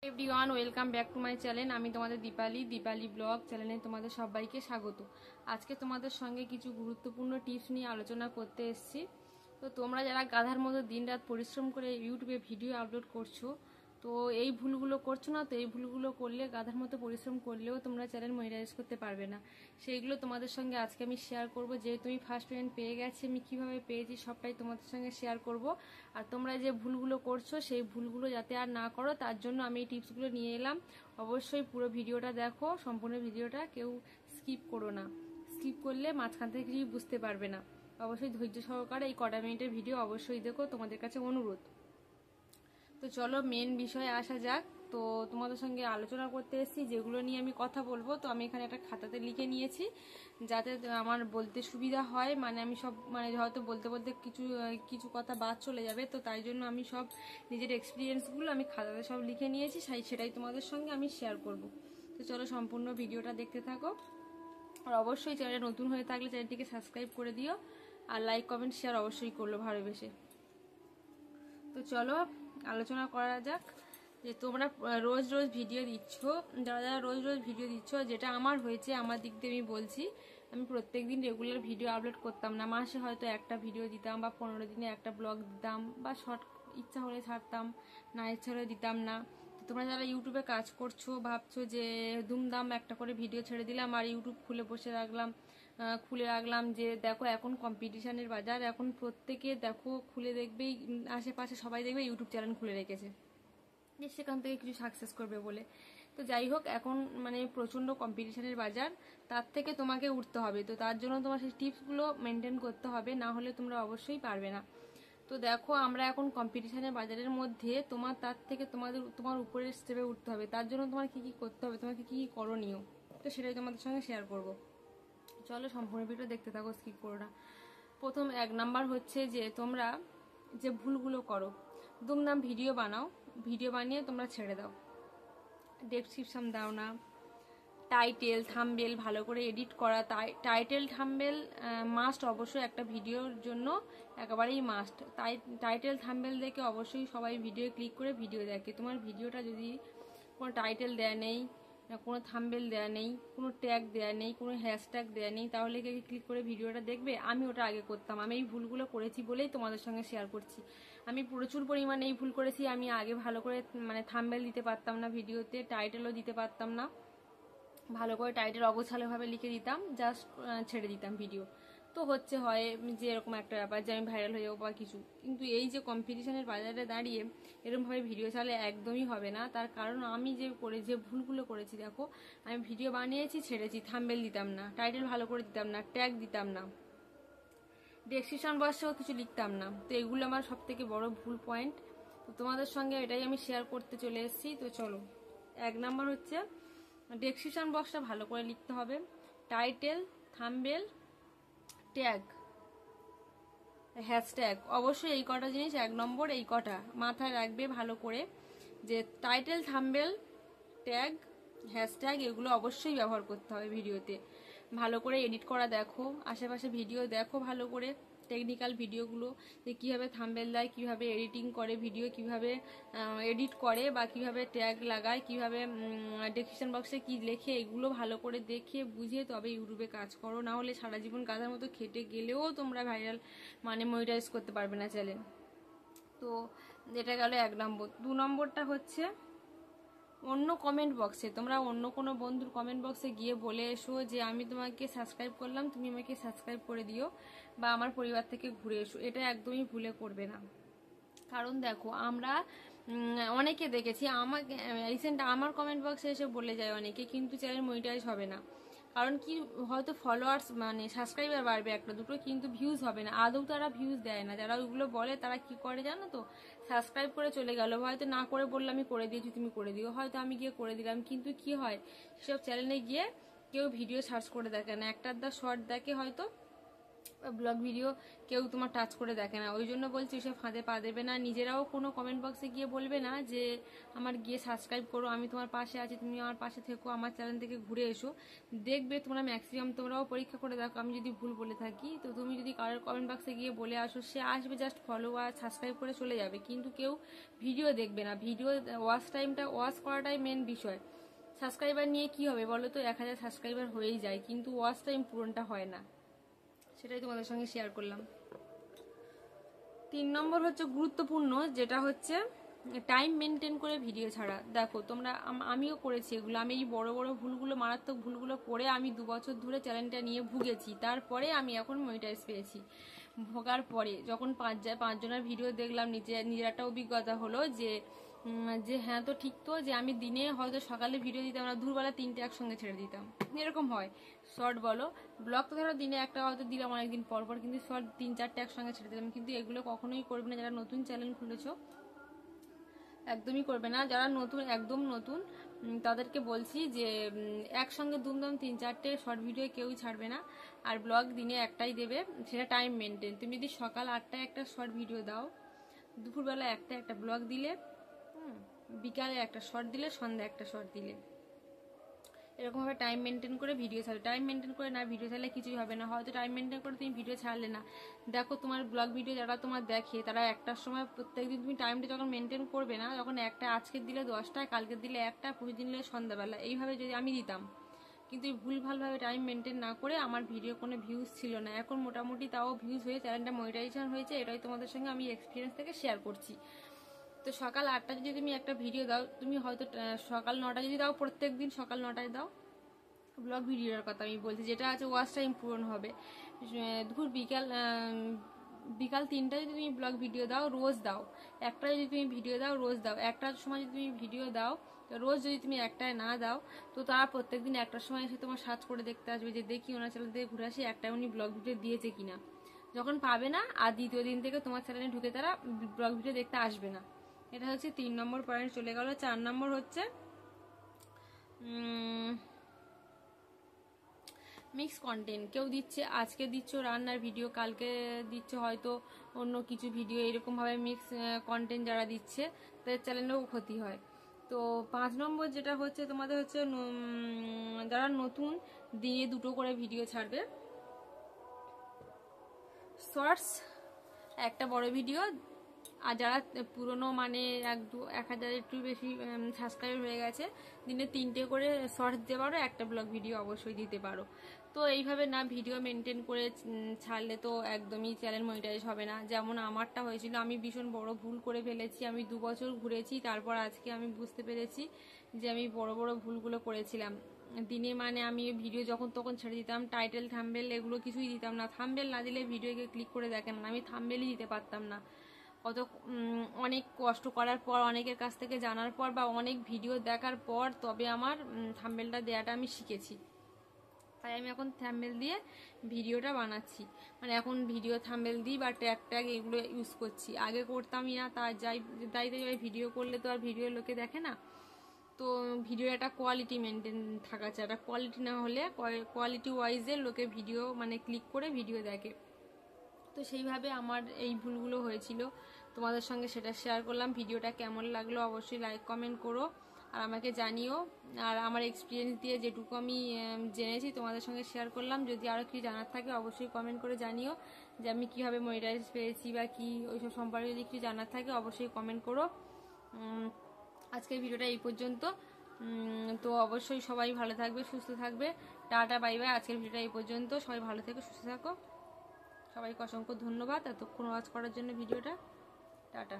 Everyone welcome back to my channel. আমি তোমাদের Dipali blog চ্যানেলে তোমাদের সবাইকে স্বাগত। আজকে তোমাদের সঙ্গে কিছু গুরুত্বপূর্ণ টিপস নিয়ে আলোচনা করতে এসেছি। তো তোমরা যারা গাধার মতো দিনরাত পরিশ্রম করে ইউটিউবে ভিডিও আপলোড করছো, তো এই ভুলগুলো করছো না। তো এই ভুলগুলো করলে গাধার মতো পরিশ্রম করলেও তোমরা চ্যানেল মনিটাইজ করতে পারবে না। সেইগুলো তোমাদের সঙ্গে আজকে আমি শেয়ার করব। যেহেতু আমি ফার্স্ট পেমেন্ট পেয়ে গেছি, আমি কিভাবে পেয়েছি সবটাই তোমাদের সঙ্গে শেয়ার করব। আর তোমরা যে ভুলগুলো করছো সেই ভুলগুলো যাতে আর না করো, তার জন্য আমি এই টিপসগুলো নিয়ে এলাম। অবশ্যই পুরো ভিডিওটা দেখো, সম্পূর্ণ ভিডিওটা কেউ স্কিপ করো না। স্কিপ করলে মাঝখান থেকে কিছু বুঝতে পারবে না। অবশ্যই ধৈর্য সহকারে এই কটা মিনিটের ভিডিও অবশ্যই দেখো, তোমাদের কাছে অনুরোধ। তো চলো মেন বিষয়ে আসা যাক। তো তোমাদের সঙ্গে আলোচনা করতে এসেছি যেগুলো নিয়ে আমি কথা বলবো। তো আমি এখানে একটা খাতাতে লিখে নিয়েছি যাতে আমার বলতে সুবিধা হয়। মানে আমি সব হয়তো বলতে বলতে কিছু কিছু কথা বাদ চলে যাবে, তো তাই জন্য আমি সব নিজের এক্সপিরিয়েন্সগুলো আমি খাতাতে সব লিখে নিয়েছি, সেটাই তোমাদের সঙ্গে আমি শেয়ার করব। তো চলো সম্পূর্ণ ভিডিওটা দেখতে থাকো। আর অবশ্যই চ্যানেলে নতুন হয়ে থাকলে চ্যানেলটিকে সাবস্ক্রাইব করে দিও, আর লাইক কমেন্ট শেয়ার অবশ্যই করলো ভালোবেসে। তো চলো আলোচনা করা যাক। যে তোমরা রোজ রোজ ভিডিও দিচ্ছ, যারা যারা রোজ রোজ ভিডিও দিচ্ছ, যেটা আমার হয়েছে আমার দিক দিয়ে আমি বলছি। আমি প্রত্যেকদিন রেগুলার ভিডিও আপলোড করতাম না। মাসে হয়তো একটা ভিডিও দিতাম, বা 15 দিনে একটা ব্লগ দিতাম, বা শর্ট ইচ্ছা হলে ছাড়তাম, না ইচ্ছা হলে দিতাম না। তোমরা যারা ইউটিউবে কাজ করছো ভাবছো যে দুমদাম একটা করে ভিডিও ছেড়ে দিলাম আর ইউটিউব খুলে রাখলাম যে দেখো এখন কম্পিটিশনের বাজার, এখন প্রত্যেকে দেখো খুলে দেখবেই, আশেপাশে সবাই দেখবে ইউটিউব চ্যানেল খুলে রেখেছে যে সেখান থেকে কিছু সাকসেস করবে বলে। তো যাই হোক, এখন প্রচণ্ড কম্পিটিশনের বাজার, তার থেকে তোমাকে উঠতে হবে। তো তার জন্য তোমার সেই টিপসগুলো মেনটেন করতে হবে, না হলে তোমরা অবশ্যই পারবে না। তো দেখো, আমরা এখন কম্পিটিশনের বাজারের মধ্যে, তার থেকে তোমার উপরের স্টেপে উঠতে হবে। তার জন্য তোমার কি কি করতে হবে, তোমাকে কি কি করণীয়, তো সেটাই তোমাদের সঙ্গে শেয়ার করব। চলো সম্পূর্ণ ভিডিও দেখতে থাকো, স্কিপ করো না। প্রথম 1 নাম্বার হচ্ছে যে তোমরা যে ভুলগুলো করো, দুমদাম ভিডিও বানাও, ভিডিও বানিয়ে তোমরা ছেড়ে দাও, ডেসক্রিপশন দাও না, টাইটেল থাম্বনেল ভালো করে এডিট করা। টাইটেল থাম্বনেল মাস্ট, অবশ্যই একটা ভিডিওর জন্য একেবারেই মাস্ট। টাইটেল থাম্বনেল দেখে অবশ্যই সবাই ভিডিও ক্লিক করে ভিডিও দেখে। তোমার ভিডিওটা যদি কোনো টাইটেল দেয়া নেই, কোনো থাম্বনেল দেয়া নেই, কোনো ট্যাগ দেয়া নেই, কোনো হ্যাশট্যাগ দেয়া নেই, তাহলে কি ক্লিক করে ভিডিওটা দেখবে? আমি ওটা আগে করতাম, আমি এই ভুলগুলো করেছি বলেই তোমাদের সঙ্গে শেয়ার করছি। আমি প্রচুর পরিমাণে এই ভুল করেছি। আমি আগে ভালো করে থাম্বনেল দিতে পারতাম না ভিডিওতে, টাইটেলও দিতে পারতাম না, ভালো করে টাইটেল অগোছালোভাবে লিখে দিতাম, জাস্ট ছেড়ে দিতাম ভিডিও। তো হয় যে এরকম একটা ব্যাপার যে আমি ভাইরাল হয়ে যাবো বা কিছু। কিন্তু এই যে কম্পিটিশনের বাজারে দাঁড়িয়ে এরকমভাবে ভিডিও চালে একদমই হবে না। তার কারণ আমি যে ভুলগুলো করেছি, দেখো আমি ভিডিও বানিয়েছি, ছেড়েছি, থাম্বনেল দিতাম না, টাইটেল ভালো করে দিতাম না, ট্যাগ দিতাম না, ডেসক্রিপশন বক্সেও কিছু লিখতাম না। তো এগুলো আমার সব থেকে বড় ভুল পয়েন্ট। তো তোমাদের সঙ্গে এটাই আমি শেয়ার করতে চলে এসেছি। তো চলো, 1 নাম্বার হচ্ছে ডেসক্রিপশন বক্সটা ভালো করে লিখতে হবে, টাইটেল, থাম্বনেল, ট্যাগ, হ্যাশট্যাগ, অবশ্যই এই কটা জিনিস 1 নম্বর, এই কটা মাথায় রাখবে ভালো করে। যে টাইটেল, থাম্বনেল, ট্যাগ, হ্যাশট্যাগ এগুলো অবশ্যই ব্যবহার করতে হবে ভিডিওতে। ভালো করে এডিট করা দেখো, আশেপাশে ভিডিও দেখো ভালো করে, টেকনিক্যাল ভিডিওগুলো, যে কীভাবে থাম্বনেল দেয়, কীভাবে এডিটিং করে ভিডিও, কীভাবে এডিট করে, বা কীভাবে ট্যাগ লাগায়, কীভাবে ডেসক্রিপশন বক্সে কী লেখে, এগুলো ভালো করে দেখে বুঝে তবে ইউটিউবে কাজ করো। না হলে সারা জীবন গাধার মতো খেটে গেলেও তোমরা ভাইরাল মনিটাইজ করতে পারবে না চ্যানেল। তো এটা গেল 1 নম্বর। 2 নম্বরটা হচ্ছে অন্য কমেন্ট বক্সে, তোমরা অন্য কোনো বন্ধুর কমেন্ট বক্সে গিয়ে বলে এসো যে আমি তোমাকে সাবস্ক্রাইব করলাম, তুমি আমাকে সাবস্ক্রাইব করে দিও, বা আমার পরিবার থেকে ঘুরে এসো। এটা একদমই ভুলে করবে না। কারণ দেখো, আমরা অনেকে দেখেছি, আমাকে রিসেন্ট আমার কমেন্ট বক্সে এসে বলে যায় অনেকে, কিন্তু চ্যানেল মনিটাইজ হবে না। কারণ কি, হয়তো ফলোয়ার্স সাবস্ক্রাইবার বাড়বে একটা দুটো, কিন্তু ভিউজ হবে না। আদৌ তারা ভিউজ দেয় না। যারা ওইগুলো বলে তারা কি করে জানো তো, সাবস্ক্রাইব করে চলে গেল, হয়তো না করে বললে আমি করে দিয়েছি তুমি করে দিও, হয়তো আমি গিয়ে করে দিলাম, কিন্তু কি হয়, সেসব চ্যানেলে গিয়ে কেউ ভিডিও সার্চ করে দেখে না, একটা শর্ট দেখে হয়তো, ব্লগ ভিডিও কেউ তোমার টাচ করে দেখে না, ওই জন্য বলছি সে ফাঁদে পা দেবে না। নিজেরাও কোনো কমেন্ট বক্সে গিয়ে বলবে না যে আমার গিয়ে সাবস্ক্রাইব করো, আমি তোমার পাশে আছি, তুমি আমার পাশে থেকো, আমার চ্যানেল থেকে ঘুরে এসো। দেখবে তোমরা ম্যাক্সিমাম তোমরাও পরীক্ষা করে দেখো, আমি যদি ভুল বলে থাকি তো তুমি যদি কারোর কমেন্ট বক্সে গিয়ে বলে আসো, সে আসবে জাস্ট ফলো আর সাবস্ক্রাইব করে চলে যাবে, কিন্তু কেউ ভিডিও দেখবে না। ভিডিও ওয়াচ করাটাই মেন বিষয়। সাবস্ক্রাইবার নিয়ে কি হবে বলো তো, 1000 সাবস্ক্রাইবার হয়েই যায়, কিন্তু ওয়াচ টাইম পূরণটা হয় না, সেটাই তোমাদের সঙ্গে শেয়ার করলাম। 3 নম্বর হচ্ছে গুরুত্বপূর্ণ, যেটা হচ্ছে টাইম মেনটেন করে ভিডিও ছাড়া। দেখো তোমরা, আমিও করেছি এগুলো, আমি এই বড় বড় ভুলগুলো, মারাত্মক ভুলগুলো করে আমি 2 বছর ধরে চ্যানেলটা নিয়ে ভুগেছি। তারপরে আমি এখন মনিটাইজ পেয়েছি। ভোগার পরে যখন 5 জনের ভিডিও দেখলাম, নিজের একটা অভিজ্ঞতা হলো যে হ্যাঁ তো ঠিক তো, যে আমি দিনে হয়তো সকালে ভিডিও দিতাম না, দুপুরবেলা 3টে একসঙ্গে ছেড়ে দিতাম, এরকম হয়। শর্ট বলো, ব্লগ তো ধরো দিনে একটা হয়তো দিলাম অনেকদিন পর পর, কিন্তু শর্ট 3-4টে একসঙ্গে ছেড়ে দিলাম। কিন্তু এগুলো কখনোই করবে না যারা নতুন চ্যানেল খুলেছো, একদমই করবে না। যারা নতুন, একদম নতুন, তাদেরকে বলছি যে একসঙ্গে দুমদম 3-4টে শর্ট ভিডিও কেউই ছাড়বে না, আর ব্লগ দিনে একটাই দেবে, সেটা টাইম মেনটেন। তুমি যদি সকাল 8টায় একটা শর্ট ভিডিও দাও, দুপুরবেলা একটা ব্লগ দিলে, বিকালে একটা শর্ট দিলে, সন্ধ্যা একটা শর্ট দিলে, এরকমভাবে টাইম মেনটেন করে ভিডিও ছাড়বে। টাইম মেনটেন করে না ভিডিও ছাড়লে কিছুই হবে না। হয়তো টাইম মেনটেন করে তুমি ভিডিও ছাড়লে না, দেখো তোমার ব্লগ ভিডিও যারা তোমার দেখে, তারা একটার সময় প্রত্যেকদিন তুমি টাইমটা যখন মেনটেন করবে না, যখন একটা আজকের দিলে 10টায়, কালকের দিলে একটা, প্রতিদিন দিলে সন্ধ্যাবেলা, এইভাবে যদি আমি দিতাম, কিন্তু ভুলভালভাবে টাইম মেনটেন না করে আমার ভিডিও কোনো ভিউজ ছিল না। এখন মোটামুটি তাও ভিউজ হয়ে চ্যানেলটা মনিটাইজেশন হয়েছে, এটাই তোমাদের সঙ্গে আমি এক্সপিরিয়েন্স থেকে শেয়ার করছি। তো সকাল 8টা যদি তুমি একটা ভিডিও দাও, তুমি হয়তো সকাল 9টা যদি দাও, প্রত্যেক দিন সকাল 9টায় দাও, ব্লগ ভিডিওর কথা আমি বলছি, যেটা আছে ওয়াচ টাইম পূরণ হবে। দুপুর বিকাল 3টায় যদি তুমি ব্লগ ভিডিও দাও, রোজ দাও। একটা যদি তুমি ভিডিও দাও, রোজ দাও। একটার সময় যদি তুমি ভিডিও দাও, রোজ যদি তুমি একটায় না দাও, তো তারা প্রত্যেকদিন একটার সময় এসে তোমার সার্চ করে দেখতে আসবে যে দেখি ওনার চ্যানেল থেকে ঘুরে আসি একটাই উনি ব্লগ ভিডিও দিয়েছে কিনা। যখন পাবে না, আর দ্বিতীয় দিন থেকে তোমার চ্যানেলে ঢুকে তারা ব্লগ ভিডিও দেখতে আসবে না। এটা হচ্ছে 3 নম্বর পয়েন্ট চলে গেল। 4 নম্বর হচ্ছে মিক্স কন্টেন্ট। কেউ দিচ্ছে, আজকে দিচ্ছ রান্নার ভিডিও, কালকে দিচ্ছ হয়তো অন্য কিছু ভিডিও, এরকমভাবে মিক্স কন্টেন্ট যারা দিচ্ছে তাদের চ্যানেলেও ক্ষতি হয়। তো 5 নম্বর যেটা হচ্ছে তোমাদের হচ্ছে যারা নতুন, দিনে 2টো করে ভিডিও ছাড়বে। শর্টস একটা বড় ভিডিও, আর যারা পুরনো মানে 1000 একটু বেশি সাবস্ক্রাইব হয়ে গেছে, দিনে 3টে করে শর্টস দিতে পারো, একটা ব্লগ ভিডিও অবশ্যই দিতে পারো। তো এইভাবে না ভিডিও মেনটেন করে ছাড়লে তো একদমই চ্যানেল মনিটাইজ হবে না। যেমন আমারটা হয়েছিল, আমি ভীষণ বড় ভুল করে ফেলেছি, আমি 2 বছর ঘুরেছি, তারপর আজকে আমি বুঝতে পেরেছি যে আমি বড় বড় ভুলগুলো করেছিলাম। দিনে মানে আমি ভিডিও যখন তখন ছেড়ে দিতাম, টাইটেল থাম্বনেল এগুলো কিছুই দিতাম না। থাম্বনেল না দিলে ভিডিওকে ক্লিক করে দেখেন না, আমি থাম্বনেলই দিতে পারতাম না। কত অনেক কষ্ট করার পর, অনেকের কাছ থেকে জানার পর, বা অনেক ভিডিও দেখার পর তবে আমার থাম্বনেলটা দেওয়াটা আমি শিখেছি। তাই আমি এখন থাম্বনেল দিয়ে ভিডিওটা বানাচ্ছি, মানে এখন ভিডিও থাম্বনেল দিই বা ট্যাগ এগুলো ইউজ করছি। আগে করতামই না, তাই ভিডিও করলে তো আর ভিডিও লোকে দেখে না। তো ভিডিওর একটা কোয়ালিটি মেনটেন থাকা চাই, একটা কোয়ালিটি না হলে কোয়ালিটি ওয়াইজে লোকে ভিডিও মানে ক্লিক করে ভিডিও দেখে। তো সেইভাবে আমার এই ভুলগুলো হয়েছিল, তোমাদের সঙ্গে সেটা শেয়ার করলাম। ভিডিওটা কেমন লাগলো অবশ্যই লাইক কমেন্ট করো আর আমাকে জানিও। আর আমার এক্সপিরিয়েন্স দিয়ে যেটুকু আমি জেনেছি তোমাদের সঙ্গে শেয়ার করলাম। যদি আরও কিছু জানার থাকে অবশ্যই কমেন্ট করে জানিও, যে আমি কীভাবে মনিটাইজ পেয়েছি বা কী, ওইসব সম্পর্কে যদি কিছু জানার থাকে অবশ্যই কমেন্ট করো। আজকের ভিডিওটা এই পর্যন্ত। তো অবশ্যই সবাই ভালো থাকবে, সুস্থ থাকবে। Tata, bye bye. আজকের ভিডিওটা এই পর্যন্ত। সবাই ভালো থেকো, সুস্থ থাকো। সবাইকে অসংখ্য ধন্যবাদ এতক্ষণ ওয়াচ করার জন্য ভিডিওটা। টাটা।